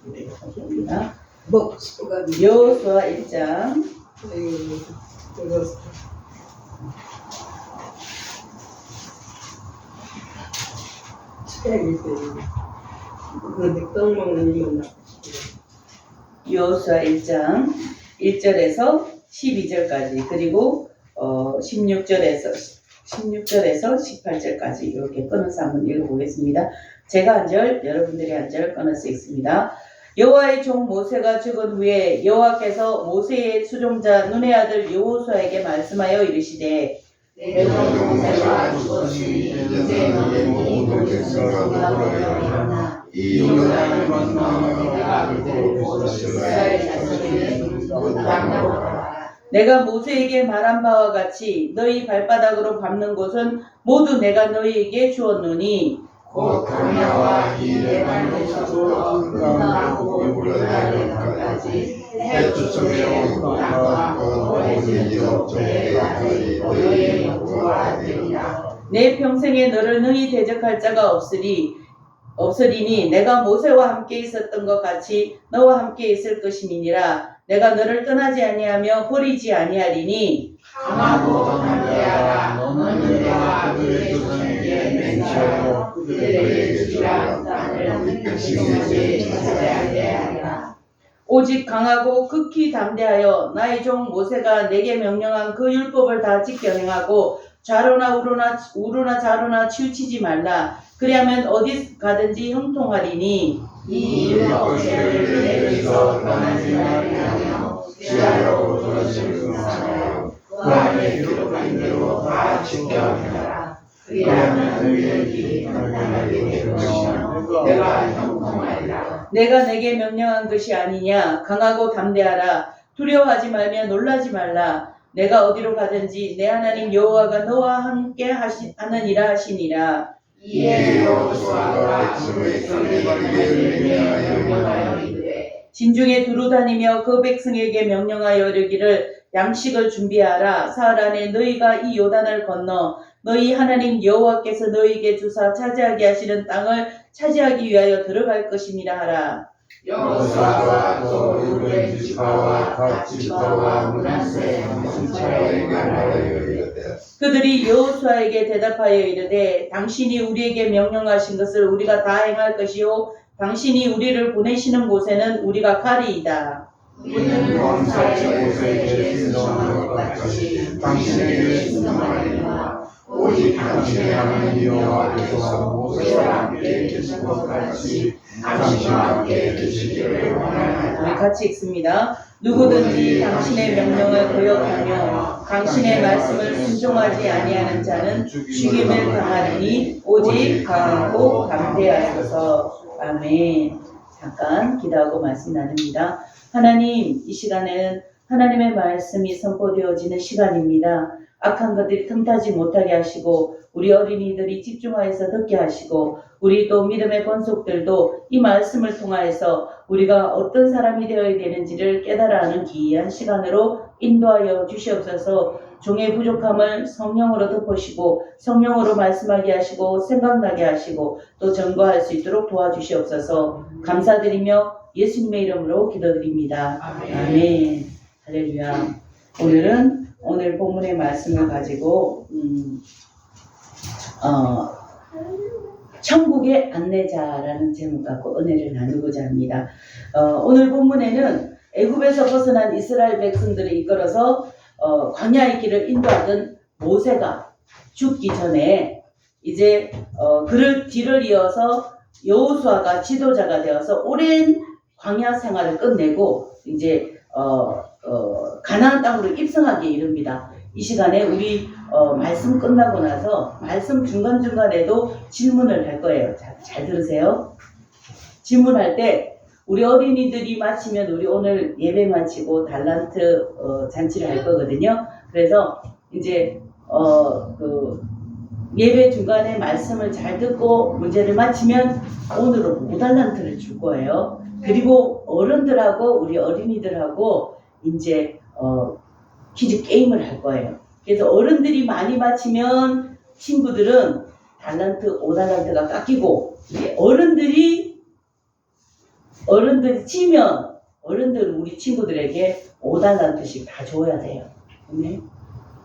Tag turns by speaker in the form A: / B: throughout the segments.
A: 감사합니다.
B: 먹고 싶어가지고.
A: 여호수아 1장.
B: 이거 책일 때 그런데 떡 먹는 이유는
A: 여호수아 1장 1절에서 12절까지 그리고 16절에서 18절까지 이렇게 끊어서 한번 읽어보겠습니다. 제가 한 절, 여러분들이 한 절 끊어서 읽습니다. 여호와의 종 모세가 죽은 후에 여호와께서 모세의 수종자 눈의 아들 여호수아에게 말씀하여 이르시되
C: 내 종 모세가 죽었으니 이제 너는 이 모든 성읍을 돌아가라. 이 요단을 건너 내가 그들을 곧 이스라엘 자손에게 그 땅으로 가라.
A: 내가 모세에게 말한 바와 같이 너희 발바닥으로 밟는 곳은 모두 내가 너희에게 주었노니
C: 곧 광야와 이 레바논에서부터 그나하고 물러나려까지 해투성의 온 땅과 모든 이적족의 너희의 영토가 되리라.
A: 내 평생에 너를 능히 대적할 자가 없으리니 내가 모세와 함께 있었던 것 같이 너와 함께 있을 것임이니라. 내가 너를 떠나지 아니하며 버리지 아니하리니
C: 강하고 담대하라. 너는 내가 그들의 조상에게 맹세하고 그들에게 주라 땅을 백성에게 찾아야 하리라.
A: 오직 강하고 극히 담대하여 나의 종 모세가 내게 명령한 그 율법을 다 지켜 행하고 좌로나 우로나 좌로나 치우치지 말라. 그리하면 어디 가든지 형통하리니
C: 이 율법을 내게서 떠나지 말라며 지하로 돌아서는 사람 그 안에 기록한 대로 다 지켜 행하라. 그리하면 너희의 길이 평안하게 될 것이며 내가 형통하리라.
A: 내가 내게 명령한 것이 아니냐. 강하고 담대하라. 두려워하지 말며 놀라지 말라. 내가 어디로 가든지 내 하나님 여호와가 너와 함께 하느니라 하시니라.
C: 이에 여호수아가 백성에게 명령하여 이르되
A: 진중에 두루 다니며 그 백성에게 명령하여 이르기를 양식을 준비하라. 사흘 안에 너희가 이 요단을 건너 너희 하나님 여호와께서 너희에게 주사 차지하게 하시는 땅을 차지하기 위하여 들어갈 것임이라 하라.
C: 여호수아와 또 루벤 지파와 갓 지파와 므낫세 지파에게 말하여 이르되
A: 그들이 여호수아에게 대답하여 이르되 당신이 우리에게 명령하신 것을 우리가 다 행할 것이요 당신이 우리를 보내시는 곳에는 우리가 가리이다.
C: 우리는 왕사의 모세에게 순종하는 것 같이 당신에게 순종하리라. 오직 당신의 하나님 여호와께서 모세와 함께 계신 것 같이 당신과 함께 계시기를 원하나이다.
A: 우리 같이 읽습니다. 누구든지 당신의 명령을 거역하며 당신의 말씀을 순종하지 아니하는 자는 죽임을 당하리니 오직 강하고 담대하소서. 아멘. 잠깐 기도하고 말씀 나눕니다. 하나님, 이 시간에는 하나님의 말씀이 선포되어지는 시간입니다. 악한 것들이 틈타지 못하게 하시고 우리 어린이들이 집중하여서 듣게 하시고 우리 또 믿음의 권속들도 이 말씀을 통하여서 우리가 어떤 사람이 되어야 되는지를 깨달아 하는 귀한 시간으로 인도하여 주시옵소서. 종의 부족함을 성령으로 덮으시고 성령으로 말씀하게 하시고 생각나게 하시고 또 전거할 수 있도록 도와주시옵소서. 감사드리며 예수님의 이름으로 기도드립니다. 아멘. 할렐루야. 오늘 본문의 말씀을 가지고 천국의 안내자라는 제목 갖고 은혜를 나누고자 합니다. 오늘 본문에는 애굽에서 벗어난 이스라엘 백성들을 이끌어서 광야의 길을 인도하던 모세가 죽기 전에 이제 그를 뒤를 이어서 여호수아가 지도자가 되어서 오랜 광야 생활을 끝내고 이제 가나안 땅으로 입성하기에 이릅니다. 이 시간에 우리 말씀 끝나고 나서 말씀 중간중간에도 질문을 할 거예요. 잘 들으세요. 질문할 때 우리 어린이들이 마치면 우리 오늘 예배 마치고 달란트 잔치를 할 거거든요. 그래서 이제 그 예배 중간에 말씀을 잘 듣고 문제를 마치면 오늘은 5달란트를 줄 거예요. 그리고 어른들하고 우리 어린이들하고 이제 퀴즈 게임을 할 거예요. 그래서 어른들이 많이 맞히면 친구들은 달란트 5달란트가 깎이고 어른들이 어른들이 치면 어른들은 우리 친구들에게 5달란트씩 다 줘야 돼요. 네?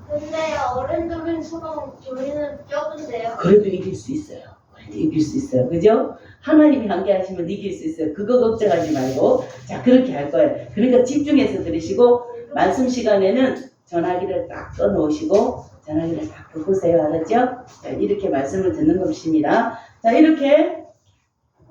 D: 근데요, 어른들은 수강 우리는 적은데요.
A: 그래도 이길 수 있어요. 그래도 이길 수 있어요. 그죠? 하나님이 함께 하시면 이길 수 있어요. 그거 걱정하지 말고. 자, 그렇게 할 거예요. 그러니까 집중해서 들으시고, 말씀 시간에는 전화기를 딱 꺼놓으시고, 전화기를 딱 끄세요. 알았죠? 자, 이렇게 말씀을 듣는 것입니다. 자, 이렇게,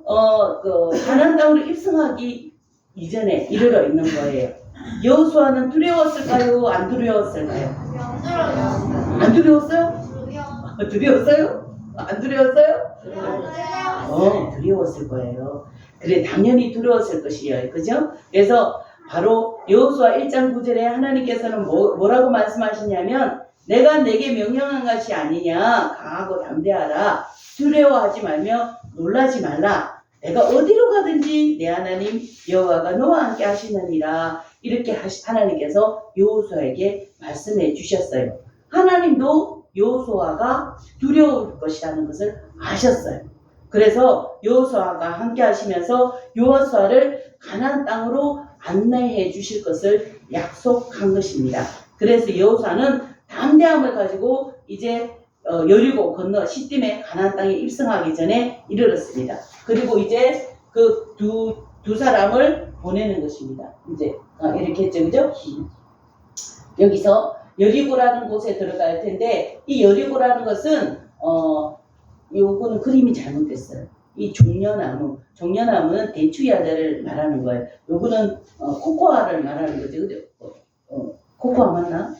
A: 가나안 땅으로 입성하기 이전에 이르러 있는 거예요. 여호수아는 두려웠을까요? 안 두려웠을까요?
D: 영들어요.
A: 안 두려웠어요?
D: 두려워.
A: 두려웠어요? 안 두려웠어요?
D: 두려워.
A: 두려웠을 거예요. 그래, 당연히 두려웠을 것이에요. 그죠? 그래서 바로 여호수아 1장 9절에 하나님께서는 뭐라고 말씀하시냐면, 내가 내게 명령한 것이 아니냐, 강하고 담대하라, 두려워하지 말며 놀라지 말라, 내가 어디로 가든지 내 하나님 여호와가 너와 함께 하시느니라. 이렇게 하나님께서 여호수아에게 말씀해 주셨어요. 하나님도 여호수아가 두려울 것이라는 것을 아셨어요. 그래서 여호수아가 함께 하시면서 여호수아를 가나안 땅으로 안내해 주실 것을 약속한 것입니다. 그래서 여호수아는 담대함을 가지고 이제 여리고 건너 시딤에 가나안 땅에 입성하기 전에 이르렀습니다. 그리고 이제 그 두 사람을 보내는 것입니다. 이제 이렇게 했죠, 그죠? 여기서 여리고라는 곳에 들어갈 텐데, 이 여리고라는 것은 요거는 그림이 잘못됐어요. 이 종려나무는 대추야자를 말하는 거예요. 요거는 코코아를 말하는 거죠, 그죠? 코코아 맞나?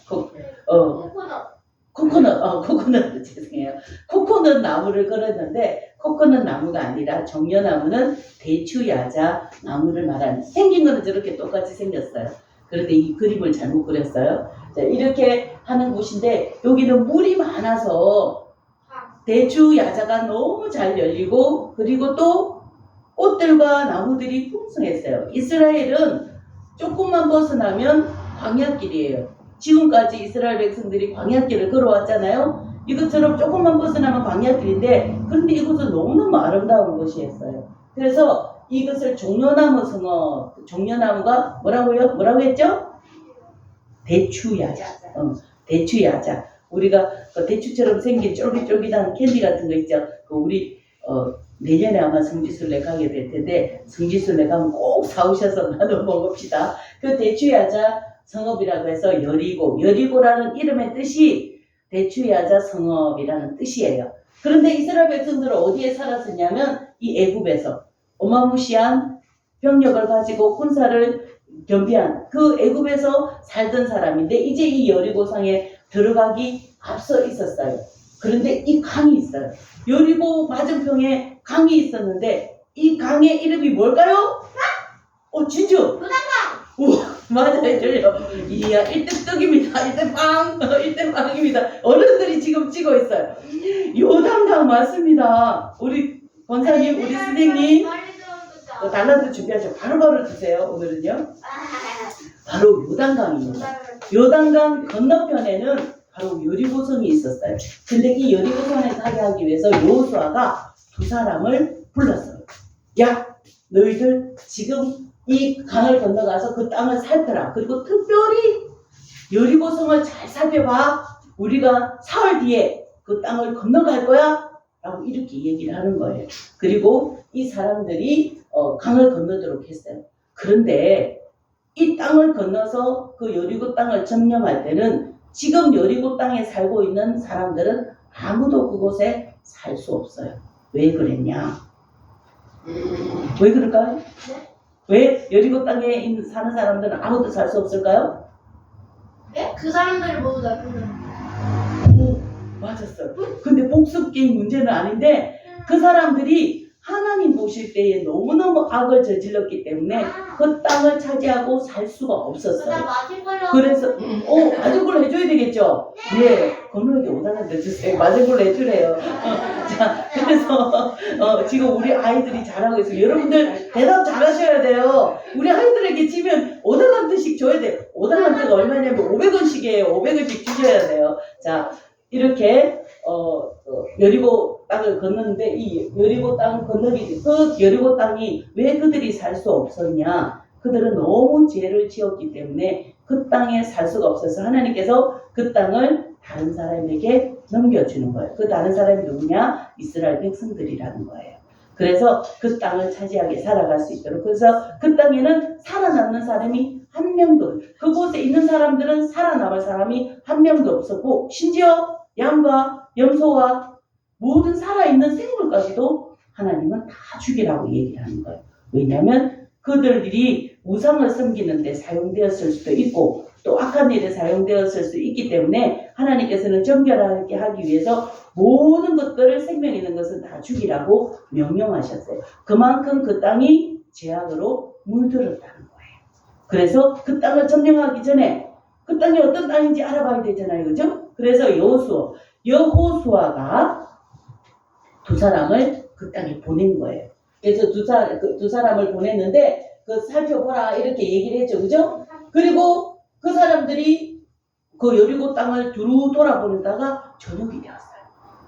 A: 코코넛, 죄송해요. 코코넛 나무를 걸었는데, 코코넛 나무가 아니라 종려나무는 대추야자 나무를 말하는, 생긴 거는 저렇게 똑같이 생겼어요. 그런데 이 그림을 잘못 그렸어요. 자, 이렇게 하는 곳인데, 여기는 물이 많아서 대추야자가 너무 잘 열리고, 그리고 또 꽃들과 나무들이 풍성했어요. 이스라엘은 조금만 벗어나면 광야길이에요. 지금까지 이스라엘 백성들이 광야길을 걸어왔잖아요. 이것처럼 조금만 벗어나면 광야길인데, 그런데 이곳은 너무너무 아름다운 곳이었어요. 그래서 이것을 종려나무 성어, 종려나무가 뭐라고 했죠? 대추야자. 대추야자. 우리가 그 대추처럼 생긴 쫄깃쫄깃한 캔디 같은 거 있죠? 그 우리 내년에 아마 성지순례 가게 될 텐데, 성지순례 가면 꼭 사오셔서 나눠 먹읍시다. 그 대추야자 성읍이라고 해서 여리고라는 이름의 뜻이 대추야자 성읍이라는 뜻이에요. 그런데 이스라엘 백성들은 어디에 살았었냐면, 이 애굽에서 어마무시한 병력을 가지고 군사를 겸비한 그 애굽에서 살던 사람인데, 이제 이 여리고성에 들어가기 앞서 있었어요. 그런데 이 강이 있어요. 여리고 맞은편에 강이 있었는데, 이 강의 이름이 뭘까요? 진주! 우와, 맞아요, 들려. 이야, 1등 떡입니다. 1등 빵! 1등 빵입니다. 어른들이 지금 찍어 있어요. 요단강 맞습니다. 우리 권사님, 우리 선생님, 달란트 준비하시고 바로바로 주세요. 오늘은요. 바로 요단강입니다. 요단강 건너편에는 바로 여리고성이 있었어요. 근데 이 여리고성에 가게 하기 위해서 여호수아가 두 사람을 불렀어요. 야, 너희들 지금 이 강을 건너가서 그 땅을 살펴라. 그리고 특별히 여리고성을 잘 살펴봐. 우리가 사흘 뒤에 그 땅을 건너갈 거야. 라고 이렇게 얘기를 하는 거예요. 그리고 이 사람들이 강을 건너도록 했어요. 그런데 이 땅을 건너서 그 여리고 땅을 점령할 때는 지금 여리고 땅에 살고 있는 사람들은 아무도 그곳에 살 수 없어요. 왜 그랬냐? 왜 그럴까요? 왜 여리고 땅에 사는 사람들은 아무도 살 수 없을까요?
D: 네? 그 사람들이 모두 나쁘죠.
A: 오, 맞았어요. 근데 복습 게임 문제는 아닌데, 그 사람들이 하나님 보실 때에 너무너무 악을 저질렀기 때문에 그 땅을 차지하고 살 수가 없었어요.
D: 맞은 걸로.
A: 그래서 맞은 걸로 해줘야 되겠죠? 네. 건우에게 5달란트 주세요. 맞은 걸로 해주래요. 자, 그래서 지금 우리 아이들이 잘하고 있어요. 여러분들 대답 잘하셔야 돼요. 우리 아이들에게 치면 5달란트씩 줘야 돼요. 5달란트가 얼마냐면 500원씩이에요. 500원씩 주셔야 돼요. 자, 이렇게 여리고 땅을 건너는데 이 여리고 땅 건너기 그 여리고 땅이 왜 그들이 살 수 없었냐? 그들은 너무 죄를 지었기 때문에 그 땅에 살 수가 없어서 하나님께서 그 땅을 다른 사람에게 넘겨주는 거예요. 그 다른 사람이 누구냐? 이스라엘 백성들이라는 거예요. 그래서 그 땅을 차지하게 살아갈 수 있도록. 그래서 그 땅에는 살아남는 사람이 한 명도, 그곳에 있는 사람들은 살아남을 사람이 한 명도 없었고, 심지어 양과 염소와 모든 살아있는 생물까지도 하나님은 다 죽이라고 얘기를 하는 거예요. 왜냐하면 그들이 우상을 섬기는 데 사용되었을 수도 있고 또 악한 일에 사용되었을 수 있기 때문에 하나님께서는 정결하게 하기 위해서 모든 것들을 생명 있는 것은 다 죽이라고 명령하셨어요. 그만큼 그 땅이 죄악으로 물들었다는 거예요. 그래서 그 땅을 점령하기 전에 그 땅이 어떤 땅인지 알아봐야 되잖아요. 그죠? 그래서 여호수아가 두 사람을 그 땅에 보낸 거예요. 그래서 두 사람을 보냈는데 그 살펴보라 이렇게 얘기를 했죠. 그죠? 그리고 그 사람들이 그 여리고 땅을 두루 돌아보다가 저녁이 되었어요.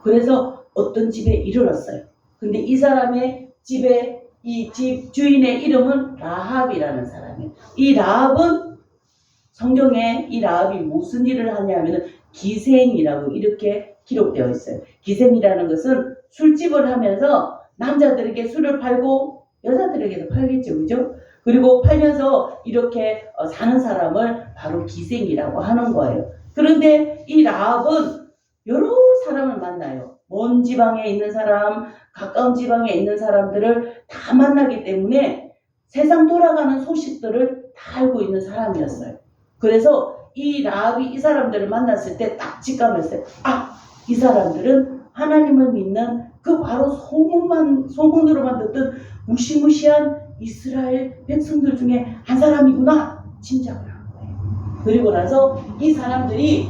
A: 그래서 어떤 집에 이르렀어요. 근데 이 사람의 집에 이 집 주인의 이름은 라합이라는 사람이에요. 이 라합은 성경에 이 라합이 무슨 일을 하냐면은 기생이라고 이렇게 기록되어 있어요. 기생이라는 것은 술집을 하면서 남자들에게 술을 팔고 여자들에게도 팔겠죠. 그죠? 그리고 팔면서 이렇게 사는 사람을 바로 기생이라고 하는 거예요. 그런데 이 라합은 여러 사람을 만나요. 먼 지방에 있는 사람, 가까운 지방에 있는 사람들을 다 만나기 때문에 세상 돌아가는 소식들을 다 알고 있는 사람이었어요. 그래서 이 라합이 이 사람들을 만났을 때 딱 직감했어요. 아, 이 사람들은 하나님을 믿는 그 바로 소문으로만 듣던 무시무시한 이스라엘 백성들 중에 한 사람이구나 짐작을 한 거예요. 그리고 나서 이 사람들이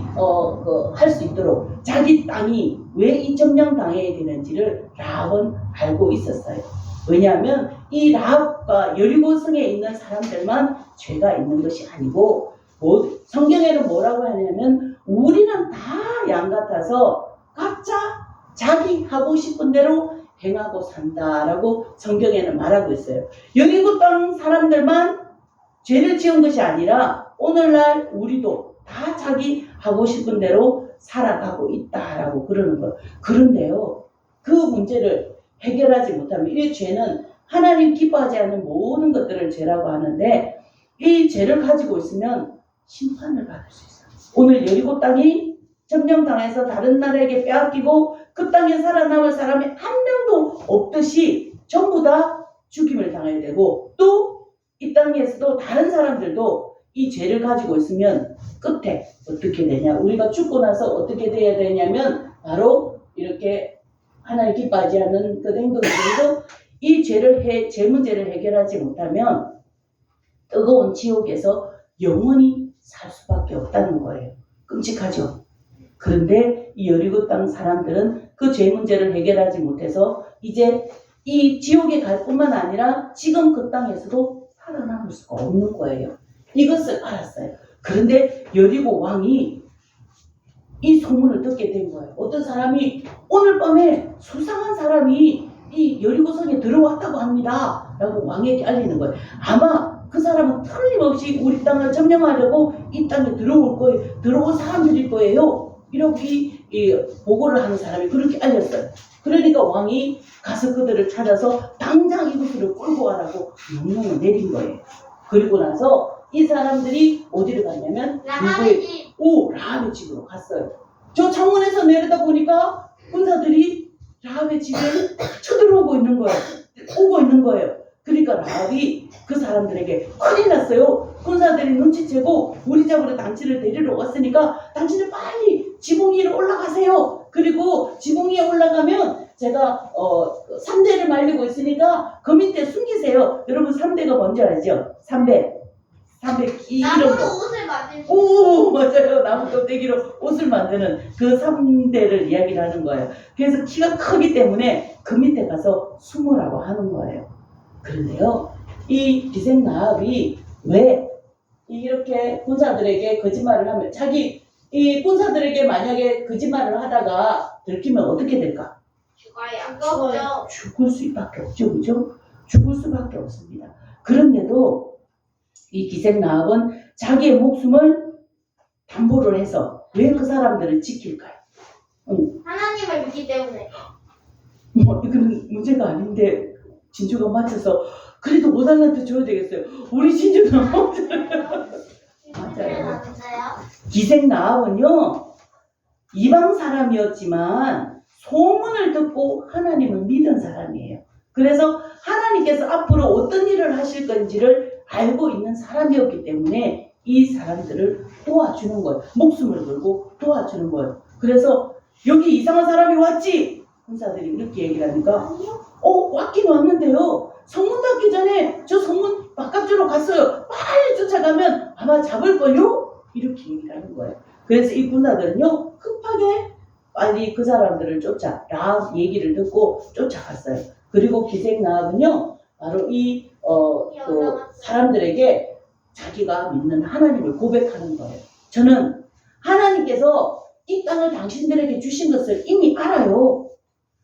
A: 할 수 있도록 자기 땅이 왜 이 점령당해야 되는지를 라합은 알고 있었어요. 왜냐하면 이 라합과 여리고성에 있는 사람들만 죄가 있는 것이 아니고 성경에는 뭐라고 하냐면 우리는 다 양 같아서 각자 자기 하고 싶은 대로 행하고 산다라고 성경에는 말하고 있어요. 여리고 땅 사람들만 죄를 지은 것이 아니라 오늘날 우리도 다 자기 하고 싶은 대로 살아가고 있다라고 그러는 거예요. 그런데요, 그 문제를 해결하지 못하면 이 죄는 하나님 기뻐하지 않는 모든 것들을 죄라고 하는데 이 죄를 가지고 있으면 심판을 받을 수 있어요. 오늘 여리고 땅이 점령당해서 다른 나라에게 빼앗기고 그 땅에 살아남을 사람이 한 명도 없듯이 전부 다 죽임을 당해야 되고 또 이 땅에서도 다른 사람들도 이 죄를 가지고 있으면 끝에 어떻게 되냐, 우리가 죽고 나서 어떻게 돼야 되냐면 바로 이렇게 하나님 기뻐하지 않는 그 행동을 통해서 이 죄 문제를 해결하지 못하면 뜨거운 지옥에서 영원히 살 수밖에 없다는 거예요. 끔찍하죠. 그런데 이 여리고 땅 사람들은 그 죄 문제를 해결하지 못해서 이제 이 지옥에 갈 뿐만 아니라 지금 그 땅에서도 살아남을 수가 없는 거예요. 이것을 알았어요. 그런데 여리고 왕이 이 소문을 듣게 된 거예요. 어떤 사람이 오늘 밤에 수상한 사람이 이 여리고성에 들어왔다고 합니다 라고 왕에게 알리는 거예요. 아마 그 사람은 틀림없이 우리 땅을 점령하려고 이 땅에 들어올 거예요. 들어올 사람들일 거예요. 이렇게 보고를 하는 사람이 그렇게 알렸어요. 그러니까 왕이 가서 그들을 찾아서 당장 이곳으로 끌고 와라고 명령을 내린 거예요. 그리고 나서 이 사람들이 어디를 갔냐면 라합의 집으로 갔어요. 저 창문에서 내려다 보니까 군사들이 라합의 집에 쳐들어오고 있는 거예요. 오고 있는 거예요. 그러니까 라합이 그 사람들에게 큰일 났어요. 군사들이 눈치채고 우리 집으로 당신을 데리러 왔으니까 당신은 빨리 지붕 위로 올라가세요. 그리고 지붕 위에 올라가면 제가 3대를 말리고 있으니까 그 밑에 숨기세요. 여러분 3대가 뭔지 알죠? 3대
D: 나무로 옷을 만들고.
A: 오, 맞아요. 나무 껍데기로 옷을 만드는 그 3대를 이야기를 하는 거예요. 그래서 키가 크기 때문에 그 밑에 가서 숨으라고 하는 거예요. 그런데요, 이 기생 라합이 왜 이렇게 군사들에게 거짓말을 하면 이 군사들에게 만약에 거짓말을 하다가 들키면 어떻게 될까?
D: 죽어요.
A: 죽을 수밖에 없죠, 그죠? 죽을 수밖에 없습니다. 그런데도 이 기생나합은 자기의 목숨을 담보를 해서 왜 그 사람들을 지킬까요?
D: 하나님을 믿기 때문에.
A: 뭐 이건 문제가 아닌데 진주가 맞춰서 그래도 5달란트 줘야 되겠어요. 우리 진주는 맞아요. 기생나합은요 이방 사람이었지만 소문을 듣고 하나님을 믿은 사람이에요. 그래서 하나님께서 앞으로 어떤 일을 하실 건지를 알고 있는 사람이었기 때문에 이 사람들을 도와주는 거예요. 목숨을 걸고 도와주는 거예요. 그래서 여기 이상한 사람이 왔지? 군사들이 이렇게 얘기를 하니까 왔긴 왔는데요. 성문 닫기 전에 저 성문 바깥으로 갔어요. 빨리 쫓아가면 아마 잡을걸요? 이렇게 얘기를 하는 거예요. 그래서 이 군사들은요 급하게 빨리 그 사람들을 라합 얘기를 듣고 쫓아갔어요. 그리고 기생나합은요 바로 이 또 사람들에게 자기가 믿는 하나님을 고백하는 거예요. 저는 하나님께서 이 땅을 당신들에게 주신 것을 이미 알아요.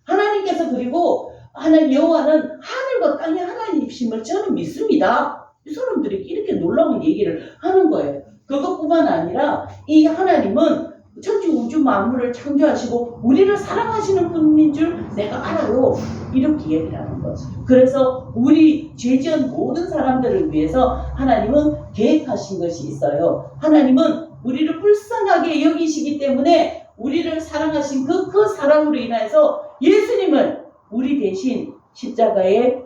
A: 하나님께서 그리고 하나님 여호와는 하늘과 땅의 하나님이심을 저는 믿습니다. 이 사람들이 이렇게 놀라운 얘기를 하는 거예요. 그것뿐만 아니라 이 하나님은 천지 우주 만물을 창조하시고 우리를 사랑하시는 분인 줄 내가 알아요. 이렇게 얘기를 하는 거예요. 그래서 우리 죄지은 모든 사람들을 위해서 하나님은 계획하신 것이 있어요. 하나님은 우리를 불쌍하게 여기시기 때문에 우리를 사랑하신 그 사랑으로 인해서 예수님을 우리 대신 십자가에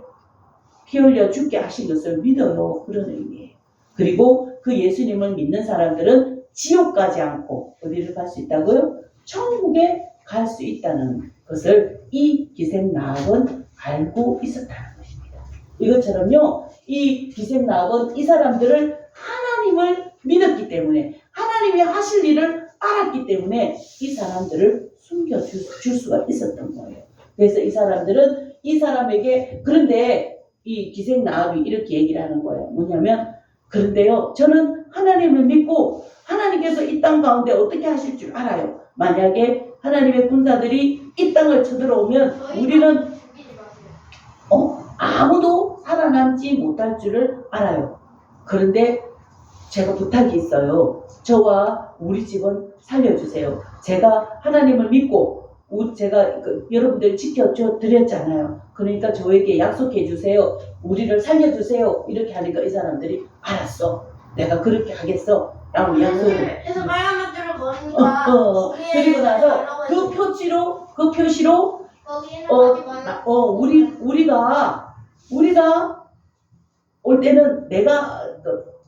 A: 피 흘려 죽게 하신 것을 믿어요. 그런 의미예요. 그리고 그 예수님을 믿는 사람들은 지옥 가지 않고 어디를 갈 수 있다고요? 천국에 갈 수 있다는 것을 이 기생나합은 알고 있었다는 것입니다. 이것처럼요, 이 기생나합은 이 사람들을 하나님을 믿었기 때문에 하나님이 하실 일을 알았기 때문에 이 사람들을 숨겨줄 수가 있었던 거예요. 그래서 이 사람들은 이 사람에게 그런데 이 기생나합이 이렇게 얘기를 하는 거예요. 뭐냐면 그런데요, 저는 하나님을 믿고 하나님께서 이 땅 가운데 어떻게 하실 줄 알아요. 만약에 하나님의 군사들이 이 땅을 쳐들어오면 우리는 아무도 살아남지 못할 줄을 알아요. 그런데 제가 부탁이 있어요. 저와 우리 집은 살려주세요. 제가 하나님을 믿고 제가 여러분들 지켜줘 드렸잖아요. 그러니까 저에게 약속해 주세요. 우리를 살려주세요. 이렇게 하니까 이 사람들이 알았어. 내가 그렇게 하겠어. 라고 약속을.
D: 그래서 빨간 맛들을 거니까.
A: 그리고 나서 그 표시로 우리가 올 때는 내가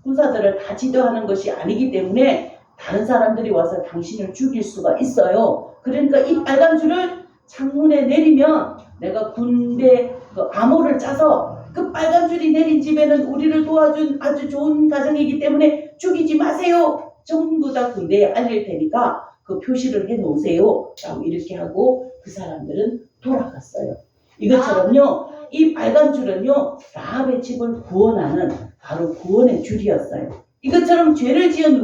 A: 군사들을 다 지도하는 것이 아니기 때문에 다른 사람들이 와서 당신을 죽일 수가 있어요. 그러니까 이 빨간 줄을 창문에 내리면 내가 군대 암호를 짜서 그 빨간 줄이 내린 집에는 우리를 도와준 아주 좋은 가정이기 때문에 죽이지 마세요. 전부 다 군대에 알릴 테니까 그 표시를 해 놓으세요. 라고 이렇게 하고 그 사람들은 돌아갔어요. 이것처럼요, 이 빨간 줄은요, 라합의 집을 구원하는 바로 구원의 줄이었어요. 이것처럼 죄를 지은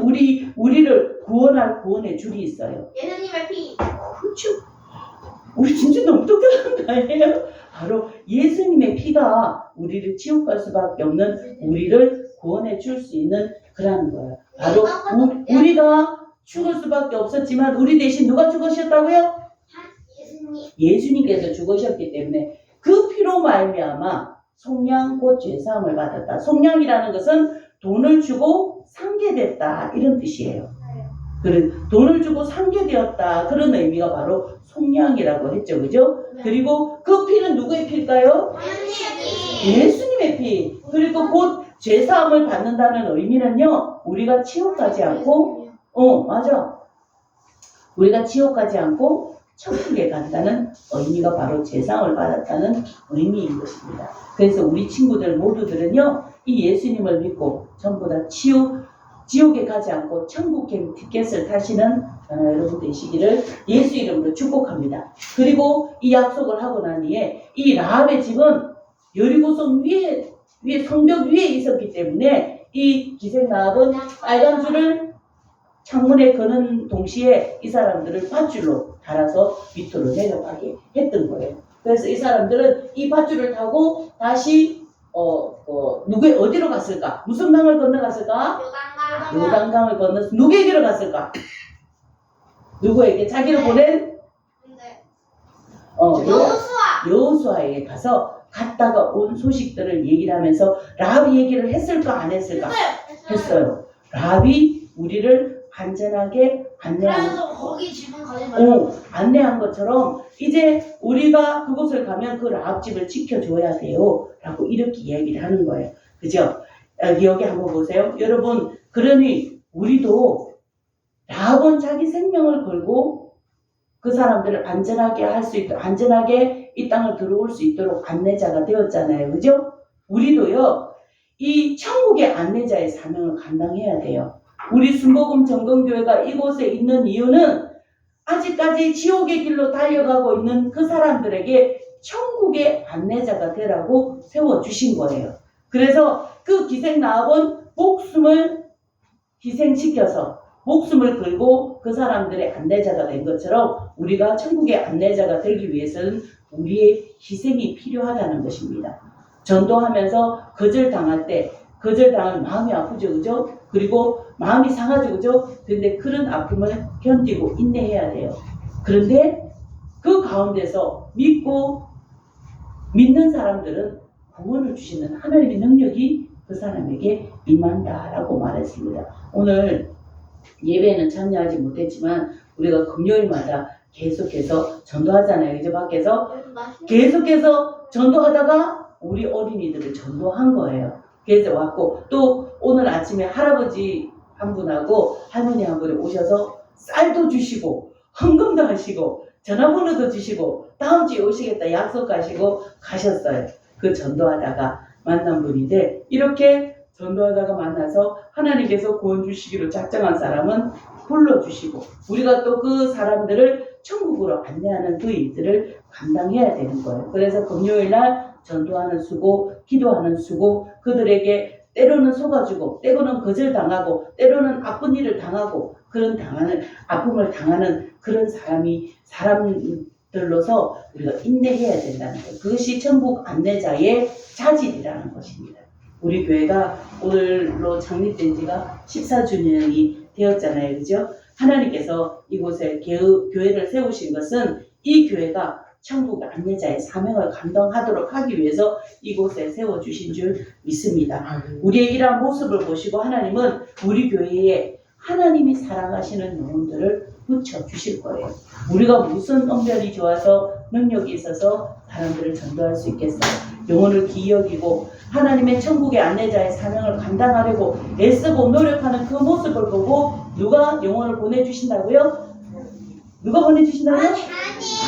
A: 우리를 구원할 구원의 줄이 있어요.
D: 예수님의 피.
A: 그렇죠. 우리 진짜 너무 똑똑한 거 아니에요? 바로 예수님의 피가 우리를 지옥 갈 수밖에 없는 우리를 구원해 줄 수 있는 그런 거예요. 바로 우리가 죽을 수밖에 없었지만 우리 대신 누가 죽으셨다고요? 예수님께서 죽으셨기 때문에 그 피로 말미암아 속량 곧 죄사함을 받았다. 속량이라는 것은 돈을 주고 상계됐다 이런 뜻이에요. 돈을 주고 상계되었다 그런 의미가 바로 속량이라고 했죠, 그죠? 그리고 그 피는 누구의 피일까요? 예수님의 피. 그리고 곧 죄사함을 받는다는 의미는요, 우리가 지옥 가지 않고, 맞아. 우리가 지옥 가지 않고 천국에 간다는 의미가 바로 죄사함을 받았다는 의미인 것입니다. 그래서 우리 친구들 모두들은요, 이 예수님을 믿고 전부 다 지옥에 가지 않고 천국 티켓을 타시는 여러분 되시기를 예수 이름으로 축복합니다. 그리고 이 약속을 하고 난 뒤에 이 라합의 집은 여리고성 위에 성벽 위에 있었기 때문에 이 기생 라합은 빨간 줄을 창문에 거는 동시에 이 사람들을 밧줄로 달아서 밑으로 내려가게 했던 거예요. 그래서 이 사람들은 이 밧줄을 타고 다시 어디로 갔을까? 무슨 강을 건너갔을까?
D: 요단강.
A: 요단강을 건너서 누구에게로 갔을까? 누구에게? 자기를 보낸
D: 근데
A: 요-
D: 여호수아.
A: 여호수아에게 가서 갔다가 온 소식들을 얘기를 하면서 라합이 얘기를 했을까 안 했을까?
D: 했어요.
A: 라합이 우리를 안전하게 안내한
D: 그래서 거기 지금 가지 말고.
A: 안내한 것처럼 이제 우리가 그곳을 가면 그 라합 집을 지켜줘야 돼요 라고 이렇게 이야기를 하는 거예요. 그죠? 여기 한번 보세요. 여러분, 그러니 우리도 라합은 자기 생명을 걸고 그 사람들을 안전하게 할 수 있도록, 안전하게 이 땅을 들어올 수 있도록 안내자가 되었잖아요. 그죠? 우리도요, 이 천국의 안내자의 사명을 감당해야 돼요. 우리 순복음 정건교회가 이곳에 있는 이유는 아직까지 지옥의 길로 달려가고 있는 그 사람들에게 천국의 안내자가 되라고 세워주신 거예요. 그래서 그 기생 라합은 목숨을 희생시켜서 목숨을 걸고 그 사람들의 안내자가 된 것처럼 우리가 천국의 안내자가 되기 위해서는 우리의 희생이 필요하다는 것입니다. 전도하면서 거절당할 때 거절당하면 마음이 아프죠, 그죠? 그리고 마음이 상하죠, 그죠? 근데 그런 아픔을 견디고 인내해야 돼요. 그런데 그 가운데서 믿는 사람들은 구원을 주시는 하나님의 능력이 그 사람에게 임한다라고 말했습니다. 오늘 예배에는 참여하지 못했지만 우리가 금요일마다 계속해서 전도하잖아요. 이제 밖에서 계속해서 전도하다가 우리 어린이들을 전도한 거예요. 그래서 왔고 또 오늘 아침에 할아버지 한 분하고 할머니 한 분이 오셔서 쌀도 주시고 헌금도 하시고 전화번호도 주시고 다음 주에 오시겠다 약속하시고 가셨어요. 그 전도하다가 만난 분인데 이렇게 전도하다가 만나서 하나님께서 구원 주시기로 작정한 사람은 불러주시고 우리가 또 그 사람들을 천국으로 안내하는 그 일들을 감당해야 되는 거예요. 그래서 금요일날 전도하는 수고, 기도하는 수고, 그들에게 때로는 속아주고 때로는 거절당하고 때로는 아픈 일을 당하고 그런 아픔을 당하는 그런 사람들로서 우리가 인내해야 된다는 거예요. 그것이 천국 안내자의 자질이라는 것입니다. 우리 교회가 오늘로 창립된 지가 14주년이 되었잖아요. 그죠? 하나님께서 이곳에 교회를 세우신 것은 이 교회가 천국 안내자의 사명을 감당하도록 하기 위해서 이곳에 세워주신 줄 믿습니다. 우리의 이러한 모습을 보시고 하나님은 우리 교회에 하나님이 사랑하시는 영혼들을 붙여주실 거예요. 우리가 무슨 언변이 좋아서 능력이 있어서 사람들을 전도할 수 있겠어요? 영혼을 기여기고 하나님의 천국의 안내자의 사명을 감당하려고 애쓰고 노력하는 그 모습을 보고 누가 영혼을 보내주신다고요? 누가 보내주신다고요?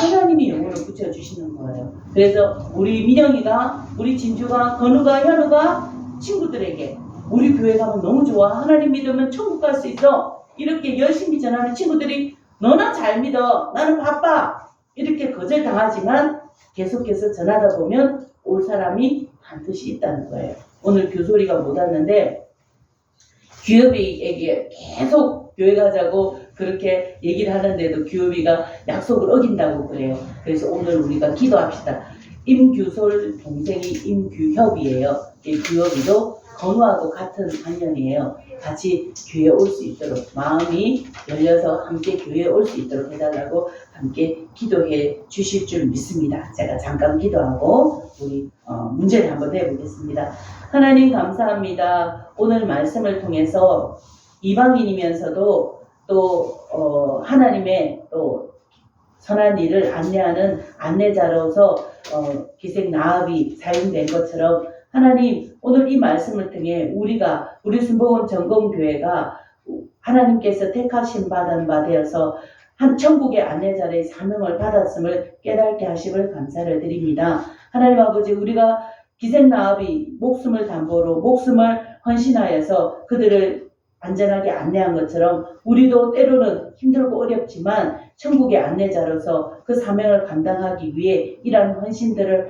A: 하나님이 영혼을 붙여주시는 거예요. 그래서 우리 민영이가, 우리 진주가, 건우가, 현우가 친구들에게 우리 교회 가면 너무 좋아. 하나님 믿으면 천국 갈 수 있어. 이렇게 열심히 전하는 친구들이 너나 잘 믿어. 나는 바빠. 이렇게 거절당하지만 계속해서 전하다 보면 올 사람이 반드시 있다는 거예요. 오늘 교소리가 못 왔는데 규협이에게 계속 교회 가자고 그렇게 얘기를 하는데도 규협이가 약속을 어긴다고 그래요. 그래서 오늘 우리가 기도합시다. 임규솔 동생이 임규협이에요. 이 규협이도 건우하고 같은 학년이에요. 같이 교회에 올 수 있도록 마음이 열려서 함께 교회에 올 수 있도록 해달라고 함께 기도해 주실 줄 믿습니다. 제가 잠깐 기도하고 우리 문제를 한번 해보겠습니다. 하나님 감사합니다. 오늘 말씀을 통해서 이방인이면서도 또 하나님의 또 선한 일을 안내하는 안내자로서 기생 라합이 사용된 것처럼 하나님 오늘 이 말씀을 통해 우리 순복음 전공교회가 하나님께서 택하신 받은 바 되어서 한 천국의 안내자의 사명을 받았음을 깨닫게 하심을 감사를 드립니다. 하나님 아버지 우리가 기생 라합이 목숨을 담보로 목숨을 헌신하여서 그들을 안전하게 안내한 것처럼 우리도 때로는 힘들고 어렵지만 천국의 안내자로서 그 사명을 감당하기 위해 이러한 헌신들을